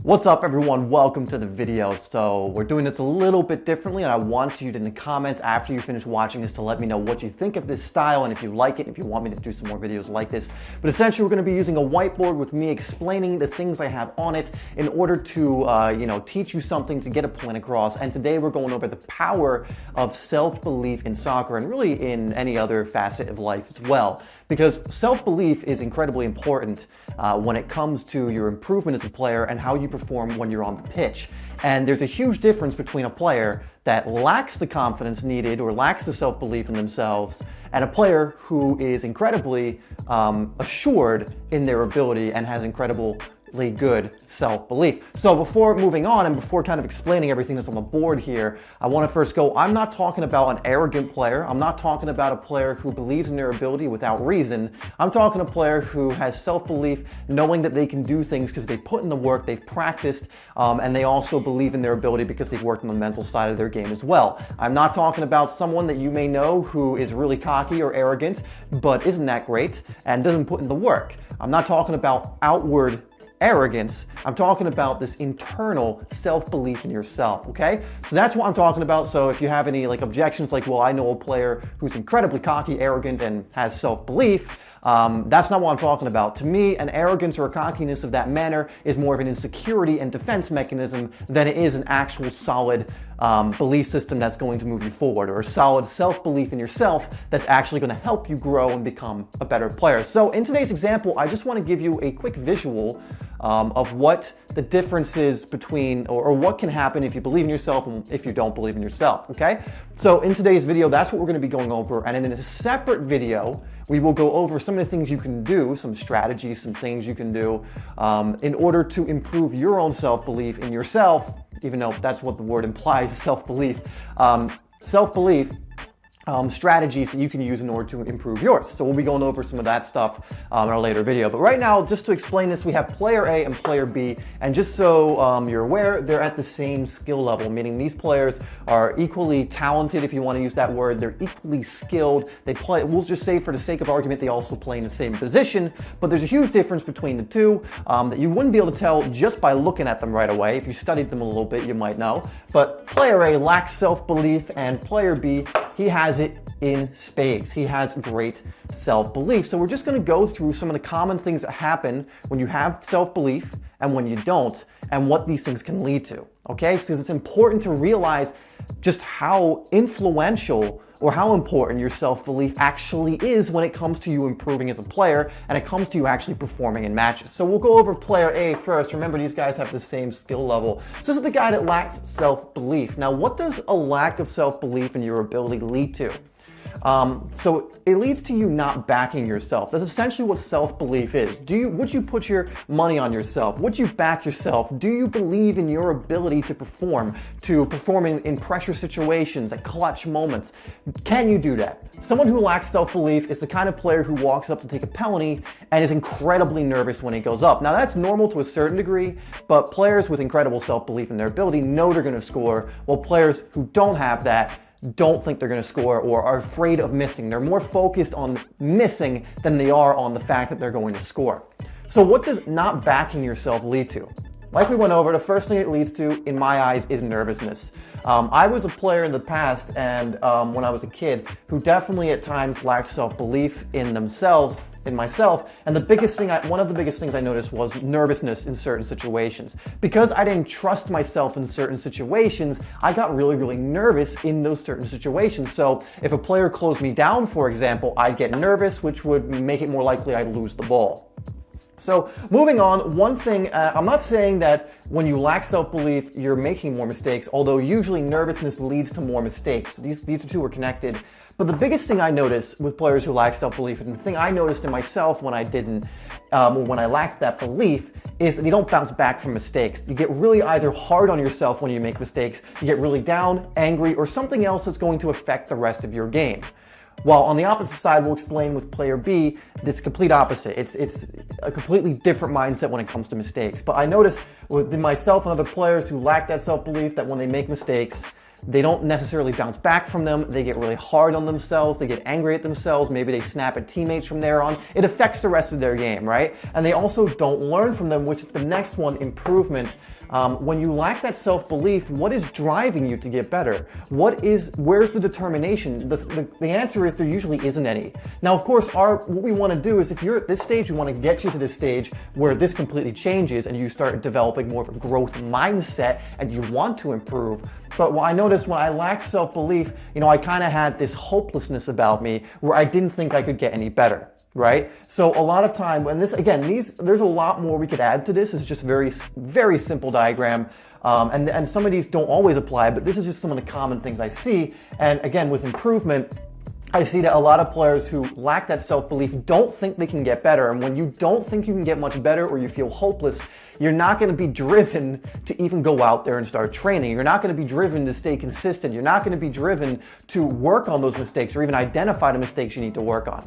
What's up everyone, welcome to the video. So we're doing this a little bit differently and I want you to, in the comments after you finish watching this, to let me know what you think of this style and if you like it, if you want me to do some more videos like this. But essentially we're going to be using a whiteboard with me explaining the things I have on it in order to teach you something, to get a point across. And today we're going over the power of self-belief in soccer and really in any other facet of life as well. Because self-belief is incredibly important when it comes to your improvement as a player and how you perform when you're on the pitch. And there's a huge difference between a player that lacks the confidence needed or lacks the self-belief in themselves and a player who is incredibly assured in their ability and has incredibly good self-belief. So before moving on and before kind of explaining everything that's on the board here, I want to first go, I'm not talking about an arrogant player. I'm not talking about a player who believes in their ability without reason. I'm talking a player who has self-belief, knowing that they can do things because they put in the work, they've practiced, and they also believe in their ability because they've worked on the mental side of their game as well. I'm not talking about someone that you may know who is really cocky or arrogant, but isn't that great and doesn't put in the work. I'm not talking about outward arrogance. I'm talking about this internal self-belief in yourself, okay? So that's what I'm talking about. So if you have any objections like, well, I know a player who's incredibly cocky, arrogant, and has self-belief, that's not what I'm talking about. To me, an arrogance or a cockiness of that manner is more of an insecurity and defense mechanism than it is an actual solid belief system that's going to move you forward, or a solid self-belief in yourself that's actually going to help you grow and become a better player. So in today's example, I just want to give you a quick visual of what the difference is between, or what can happen if you believe in yourself and if you don't believe in yourself, okay? So in today's video, that's what we're going to be going over, and in a separate video, we will go over some of the things you can do, some strategies, some things you can do in order to improve your own self-belief in yourself, even though that's what the word implies, self-belief. Self-belief strategies that you can use in order to improve yours. So we'll be going over some of that stuff in our later video. But right now, just to explain this, we have player A and player B. And just so you're aware, they're at the same skill level, meaning these players are equally talented, if you want to use that word. They're equally skilled. They play, we'll just say for the sake of argument, they also play in the same position. But there's a huge difference between the two that you wouldn't be able to tell just by looking at them right away. If you studied them a little bit, you might know. But player A lacks self-belief, and player B, he has it in spades. He has great self-belief. So we're just going to go through some of the common things that happen when you have self-belief and when you don't, and what these things can lead to. Okay, so it's important to realize just how influential or how important your self-belief actually is when it comes to you improving as a player and it comes to you actually performing in matches. So we'll go over player A first. Remember, these guys have the same skill level. So this is the guy that lacks self-belief. Now, what does a lack of self-belief in your ability lead to? So it leads to you not backing yourself. That's essentially what self-belief is. Would you put your money on yourself? Would you back yourself? Do you believe in your ability to perform in pressure situations, at clutch moments? Can you do that? Someone who lacks self-belief is the kind of player who walks up to take a penalty and is incredibly nervous when it goes up. Now that's normal to a certain degree, but players with incredible self-belief in their ability know they're going to score, while players who don't have that don't think they're going to score or are afraid of missing. They're more focused on missing than they are on the fact that they're going to score. So what does not backing yourself lead to? Like we went over, the first thing it leads to, in my eyes, is nervousness. I was a player in the past and when I was a kid who definitely at times lacked self-belief in themselves, in myself, and one of the biggest things I noticed was nervousness in certain situations. Because I didn't trust myself in certain situations, I got really, really nervous in those certain situations. So if a player closed me down, for example, I'd get nervous, which would make it more likely I'd lose the ball. So moving on, one thing, I'm not saying that when you lack self-belief, you're making more mistakes, although usually nervousness leads to more mistakes. These two are connected. But the biggest thing I notice with players who lack self-belief, and the thing I noticed in myself when I didn't, when I lacked that belief, is that you don't bounce back from mistakes. You get really either hard on yourself when you make mistakes, you get really down, angry, or something else that's going to affect the rest of your game. While on the opposite side, we'll explain with player B, this complete opposite. It's a completely different mindset when it comes to mistakes. But I noticed with myself and other players who lack that self-belief that when they make mistakes, they don't necessarily bounce back from them. They get really hard on themselves. They get angry at themselves. Maybe they snap at teammates from there on. It affects the rest of their game, right? And they also don't learn from them, which is the next one, improvement. When you lack that self-belief, what is driving you to get better? Where's the determination? The answer is there usually isn't any. Now, of course, what we want to do is, if you're at this stage, we want to get you to this stage where this completely changes and you start developing more of a growth mindset and you want to improve. But what I noticed when I lacked self-belief, I kind of had this hopelessness about me where I didn't think I could get any better. Right? So a lot of time, and there's a lot more we could add to this. It's just very, very simple diagram. And some of these don't always apply, but this is just some of the common things I see. And again, with improvement, I see that a lot of players who lack that self-belief don't think they can get better. And when you don't think you can get much better or you feel hopeless, you're not going to be driven to even go out there and start training. You're not going to be driven to stay consistent. You're not going to be driven to work on those mistakes or even identify the mistakes you need to work on.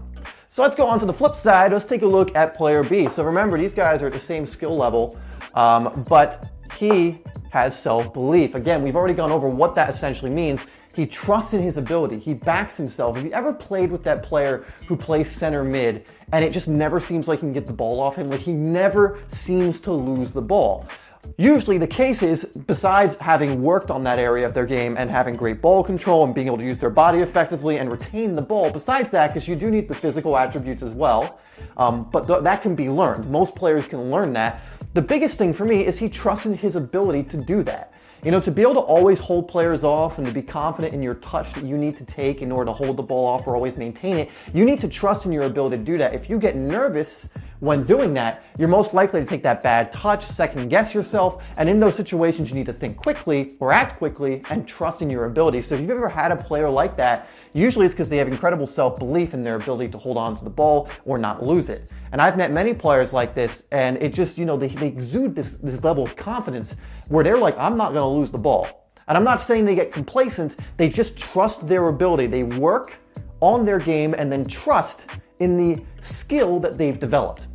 So let's go on to the flip side. Let's take a look at player B. So remember, these guys are at the same skill level, but he has self-belief. Again, we've already gone over what that essentially means. He trusts in his ability. He backs himself. Have you ever played with that player who plays center mid and it just never seems like he can get the ball off him? Like, he never seems to lose the ball. Usually the case is, besides having worked on that area of their game and having great ball control and being able to use their body effectively and retain the ball, besides that, because you do need the physical attributes as well, but that can be learned. Most players can learn that. The biggest thing for me is he trusts in his ability to do that. To be able to always hold players off and to be confident in your touch that you need to take in order to hold the ball off or always maintain it, you need to trust in your ability to do that. If you get nervous when doing that, you're most likely to take that bad touch, second guess yourself, and in those situations you need to think quickly or act quickly and trust in your ability. So if you've ever had a player like that, usually it's because they have incredible self-belief in their ability to hold on to the ball or not lose it. And I've met many players like this, and it just, they exude this level of confidence where they're like, I'm not going to lose the ball. And I'm not saying they get complacent, they just trust their ability. They work on their game and then trust in the skill that they've developed.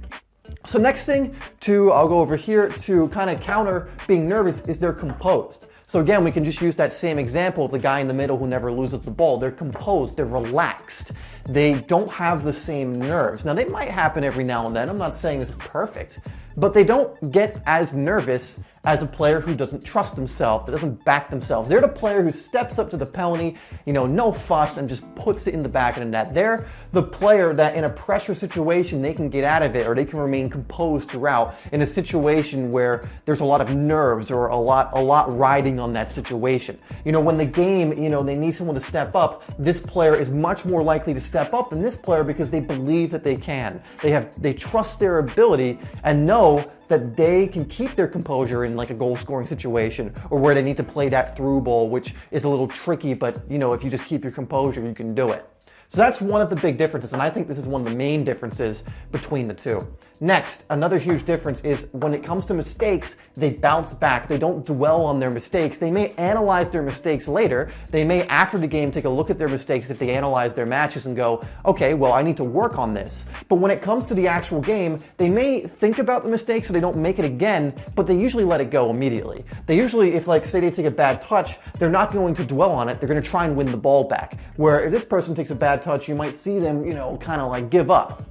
So next thing I'll go over here to kind of counter being nervous is they're composed. So again, we can just use that same example of the guy in the middle who never loses the ball. They're composed, they're relaxed. They don't have the same nerves. Now, they might happen every now and then. I'm not saying this is perfect, but they don't get as nervous as a player who doesn't trust themselves, that doesn't back themselves. They're the player who steps up to the penalty, no fuss, and just puts it in the back of the net. They're the player that in a pressure situation, they can get out of it or they can remain composed throughout in a situation where there's a lot of nerves or a lot riding on that situation. When the game, they need someone to step up, this player is much more likely to step up than this player because they believe that they can. They trust their ability and know that they can keep their composure in like a goal scoring situation or where they need to play that through ball, which is a little tricky, but if you just keep your composure, you can do it. So that's one of the big differences, and I think this is one of the main differences between the two. Next, another huge difference is when it comes to mistakes, they bounce back. They don't dwell on their mistakes. They may analyze their mistakes later. They may, after the game, take a look at their mistakes if they analyze their matches and go, okay, well, I need to work on this. But when it comes to the actual game, they may think about the mistake so they don't make it again, but they usually let it go immediately. They usually, if say they take a bad touch, they're not going to dwell on it. They're going to try and win the ball back. Where if this person takes a bad touch, you might see them, kind of like give up.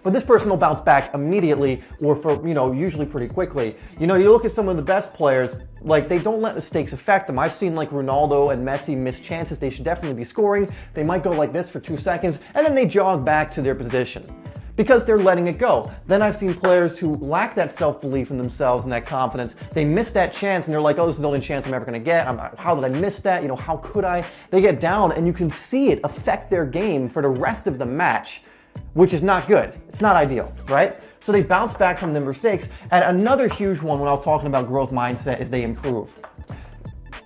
But this person will bounce back immediately or for, usually pretty quickly. You look at some of the best players, like they don't let mistakes affect them. I've seen like Ronaldo and Messi miss chances. They should definitely be scoring. They might go like this for 2 seconds and then they jog back to their position because they're letting it go. Then I've seen players who lack that self-belief in themselves and that confidence. They miss that chance and they're like, oh, this is the only chance I'm ever going to get. How did I miss that? How could I? They get down and you can see it affect their game for the rest of the match, which is not good. It's not ideal, right? So they bounce back from their mistakes. And another huge one when I was talking about growth mindset is they improve.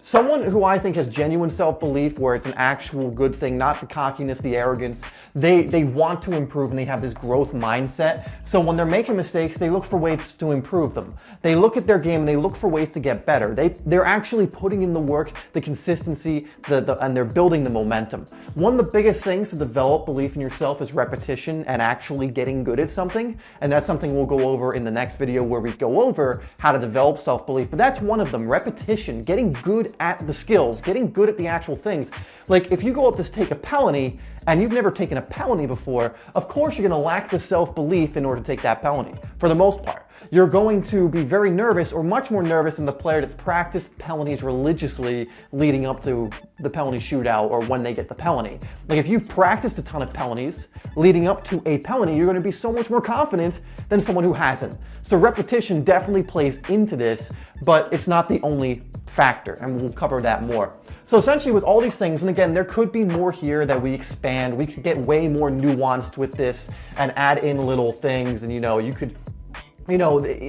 Someone who I think has genuine self-belief where it's an actual good thing, not the cockiness, the arrogance, they want to improve and they have this growth mindset. So when they're making mistakes, they look for ways to improve them. They look at their game and they look for ways to get better. They're actually putting in the work, the consistency, and they're building the momentum. One of the biggest things to develop belief in yourself is repetition and actually getting good at something. And that's something we'll go over in the next video where we go over how to develop self-belief. But that's one of them, repetition, getting good at the skills, getting good at the actual things. Like if you go up to take a penalty and you've never taken a penalty before, of course you're going to lack the self-belief in order to take that penalty, for the most part. You're going to be very nervous, or much more nervous than the player that's practiced penalties religiously leading up to the penalty shootout or when they get the penalty. Like if you've practiced a ton of penalties leading up to a penalty, you're going to be so much more confident than someone who hasn't. So repetition definitely plays into this, but it's not the only factor, and we'll cover that more. So essentially with all these things, and again, there could be more here that we expand. We could get way more nuanced with this and add in little things, and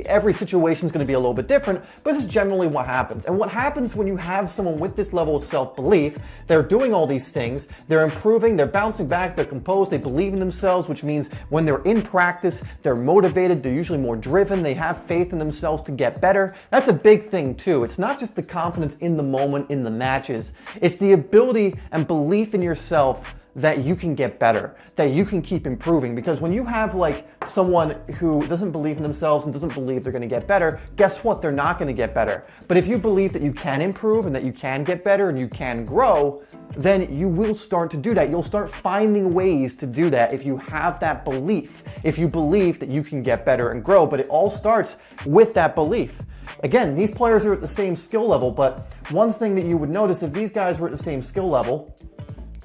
every situation is going to be a little bit different, but this is generally what happens. And what happens when you have someone with this level of self-belief, they're doing all these things, they're improving, they're bouncing back, they're composed, they believe in themselves, which means when they're in practice, they're motivated, they're usually more driven, they have faith in themselves to get better. That's a big thing too. It's not just the confidence in the moment, in the matches, it's the ability and belief in yourself that you can get better, that you can keep improving. Because when you have like someone who doesn't believe in themselves and doesn't believe they're gonna get better, guess what? They're not gonna get better. But if you believe that you can improve and that you can get better and you can grow, then you will start to do that. You'll start finding ways to do that if you have that belief, if you believe that you can get better and grow. But it all starts with that belief. Again, these players are at the same skill level, but one thing that you would notice, if these guys were at the same skill level,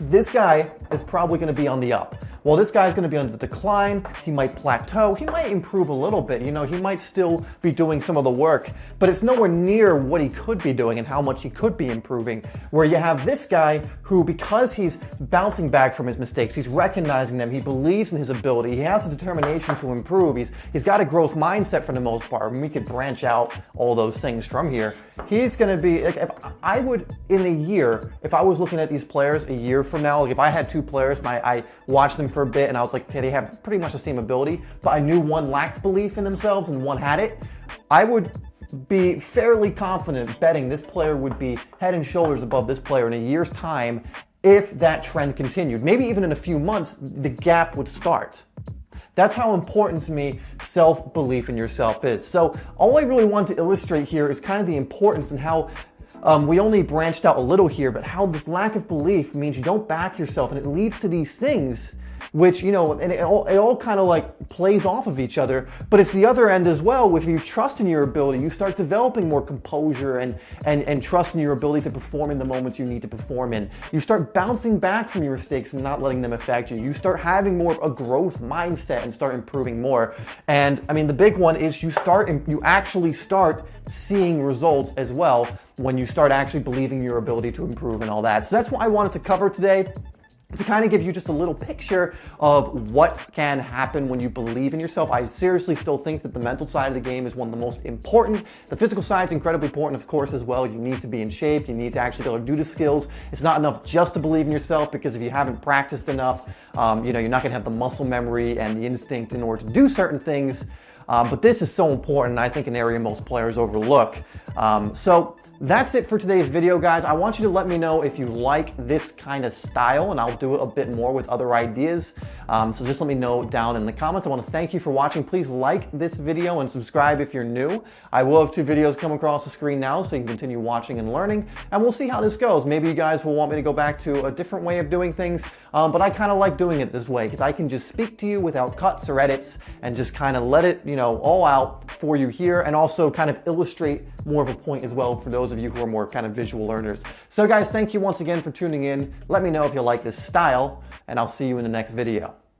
this guy is probably going to be on the up. Well, this guy's going to be on the decline. He might plateau. He might improve a little bit. He might still be doing some of the work, but it's nowhere near what he could be doing and how much he could be improving. Where you have this guy who, because he's bouncing back from his mistakes, he's recognizing them, he believes in his ability, he has the determination to improve, he's got a growth mindset for the most part, and we could branch out all those things from here. He's going to be, like, if I would, in a year, if I was looking at these players a year from now, like if I had two players and I watched them for a bit and I was like, okay, they have pretty much the same ability, but I knew one lacked belief in themselves and one had it, I would be fairly confident betting this player would be head and shoulders above this player in a year's time if that trend continued. Maybe even in a few months, the gap would start. That's how important to me self-belief in yourself is. So all I really want to illustrate here is kind of the importance and how we only branched out a little here, but how this lack of belief means you don't back yourself, and it leads to these things which, and it all kind of like plays off of each other, but it's the other end as well. If you trust in your ability, you start developing more composure and trust in your ability to perform in the moments you need to perform in. You start bouncing back from your mistakes and not letting them affect you. You start having more of a growth mindset and start improving more. And I mean, the big one is you actually start seeing results as well when you start actually believing your ability to improve and all that. So that's what I wanted to cover today, to kind of give you just a little picture of what can happen when you believe in yourself. I seriously still think that the mental side of the game is one of the most important. The physical side is incredibly important, of course, as well. You need to be in shape. You need to actually be able to do the skills. It's not enough just to believe in yourself, because if you haven't practiced enough, you're not gonna have the muscle memory and the instinct in order to do certain things. But this is so important, and I think an area most players overlook. So that's it for today's video, guys. I want you to let me know if you like this kind of style, and I'll do it a bit more with other ideas. So just let me know down in the comments. I want to thank you for watching. Please like this video and subscribe if you're new. I will have 2 videos come across the screen now, so you can continue watching and learning, and we'll see how this goes. Maybe you guys will want me to go back to a different way of doing things, but I kind of like doing it this way because I can just speak to you without cuts or edits and just kind of let it, all out for you here, and also kind of illustrate more of a point as well for those of you who are more kind of visual learners. So guys, thank you once again for tuning in. Let me know if you like this style, and I'll see you in the next video.